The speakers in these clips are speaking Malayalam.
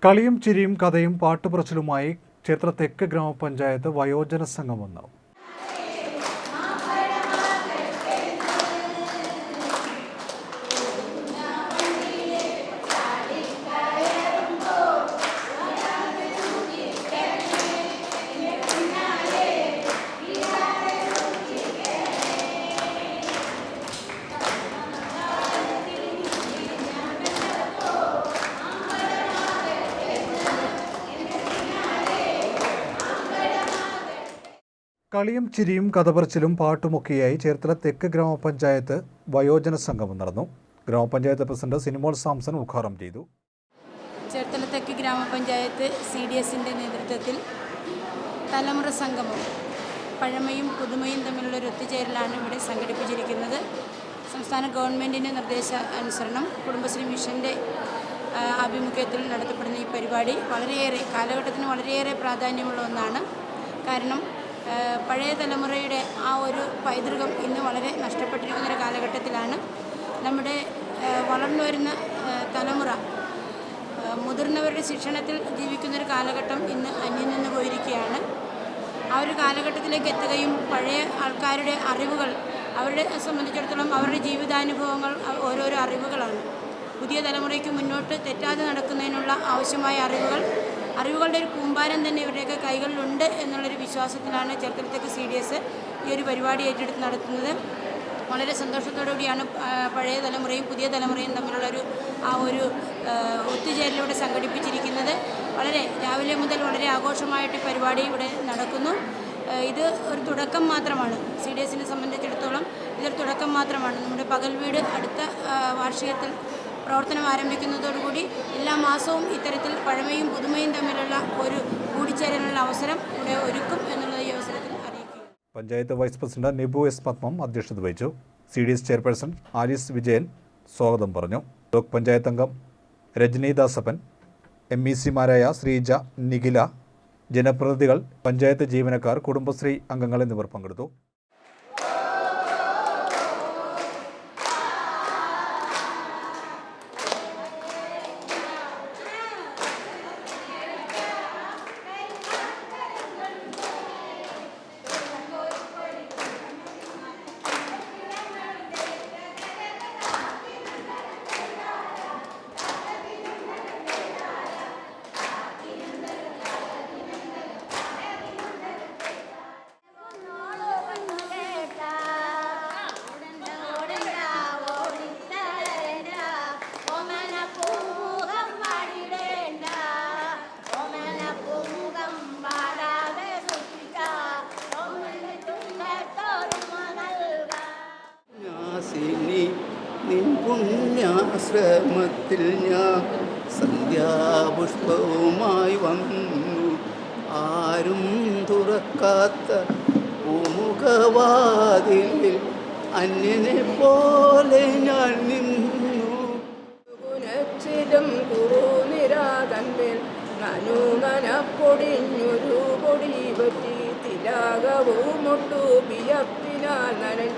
കളിയും ചിരിയും കഥയും പാട്ടുപറച്ചിലുമായി ചേർത്തല തെക്ക് ഗ്രാമപഞ്ചായത്ത് വയോജന സംഘം വന്നു. കളിയും ചിരിയും കഥപറച്ചിലും പാട്ടുമൊക്കെയായി ചേർത്തല തെക്ക് ഗ്രാമപഞ്ചായത്ത് വയോജന സംഗമം നടന്നു. ഗ്രാമപഞ്ചായത്ത് പ്രസിഡന്റ് സിനിമോൾ സാംസൺ ഉദ്ഘാടനം ചെയ്തു. ചേർത്തല തെക്ക് ഗ്രാമപഞ്ചായത്ത് CDSന്റെ നേതൃത്വത്തിൽ തലമുറ സംഗമം പഴമയും പുതുമയും തമ്മിലുള്ള ഒരു ഒത്തുചേരലാണ് ഇവിടെ സംഘടിപ്പിച്ചിരിക്കുന്നത്. സംസ്ഥാന ഗവൺമെൻറ്റിൻ്റെ നിർദ്ദേശ അനുസരണം കുടുംബശ്രീ മിഷൻ്റെ ആഭിമുഖ്യത്തിൽ നടത്തപ്പെടുന്ന ഈ പരിപാടി കാലഘട്ടത്തിന് വളരെയേറെ പ്രാധാന്യമുള്ള ഒന്നാണ്. കാരണം പഴയ തലമുറയുടെ ആ ഒരു പൈതൃകം ഇന്ന് വളരെ നഷ്ടപ്പെട്ടിരിക്കുന്നൊരു കാലഘട്ടത്തിലാണ്. നമ്മുടെ വളർന്നു വരുന്ന തലമുറ മുതിർന്നവരുടെ ശിക്ഷണത്തിൽ ജീവിക്കുന്നൊരു കാലഘട്ടം ഇന്ന് അന്യം നിന്ന് പോയിരിക്കുകയാണ്. ആ ഒരു കാലഘട്ടത്തിലേക്ക് എത്തുകയും പഴയ ആൾക്കാരുടെ അറിവുകൾ അവരെ സംബന്ധിച്ചിടത്തോളം അവരുടെ ജീവിതാനുഭവങ്ങൾ ഓരോരോ അറിവുകളാണ്. പുതിയ തലമുറയ്ക്ക് മുന്നോട്ട് തെറ്റാതെ നടക്കുന്നതിനുള്ള ആവശ്യമായ അറിവുകളുടെ ഒരു കൂമ്പാരം തന്നെ ഇവരുടെയൊക്കെ കൈകളിലുണ്ട് എന്നുള്ളൊരു വിശ്വാസത്തിലാണ് ചേർത്തല തെക്ക് CDS ഈ ഒരു പരിപാടി ഏറ്റെടുത്ത് നടത്തുന്നത്. വളരെ സന്തോഷത്തോടുകൂടിയാണ് പഴയ തലമുറയും പുതിയ തലമുറയും തമ്മിലുള്ള ഒരു ഒത്തുചേരലിലൂടെ സംഘടിപ്പിച്ചിരിക്കുന്നത്. രാവിലെ മുതൽ വളരെ ആഘോഷമായിട്ട് പരിപാടി ഇവിടെ നടക്കുന്നു. ഇത് ഒരു തുടക്കം മാത്രമാണ്. CDSനെ സംബന്ധിച്ചിടത്തോളം ഇതൊരു തുടക്കം മാത്രമാണ്. നമ്മുടെ പകൽ വീട് അടുത്ത വാർഷികത്തിൽ പ്രവർത്തനം ആരംഭിക്കുന്നതോടുകൂടി എല്ലാ മാസവും ഇത്തരത്തിൽ പഴമയും പുതുമയും തമ്മിലുള്ള ഒരു കൂടിച്ചേരലിനുള്ള അവസരം ഇവിടെ ഒരുക്കും എന്നുള്ളത് ഈ അവസരത്തിൽ അറിയിക്കും. Panchayat vice president Nibu S. Padmam അധ്യക്ഷത വഹിച്ചു. CDS ചെയർപേഴ്സൺ ആലിസ് വിജയൻ സ്വാഗതം പറഞ്ഞു. ബ്ലോക്ക് പഞ്ചായത്ത് അംഗം രജനി ദാസപ്പൻ, MECമാരായ ശ്രീജ, നിഖില, ജനപ്രതിനിധികൾ, പഞ്ചായത്ത് ജീവനക്കാർ, കുടുംബശ്രീ അംഗങ്ങൾ എന്നിവർ പങ്കെടുത്തു. നിൻ പുണ്യാശ്രമത്തിൽ ഞാൻ സന്ധ്യാപുഷ്പവുമായി വന്നു. ആരും തുറക്കാത്ത പൂമുഖവാതിലിൽ അന്യനെ പോലെ ഞാൻ നിന്നു. പുനച്ചിലും കുറുനിരാതന്മേൽ നനുനനപ്പൊടിഞ്ഞൊരു പൊടി പറ്റി തിലാകവുമൊട്ടു പിയപ്പിനാൽ നനൻ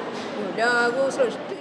ഉലാകു സൃഷ്ടി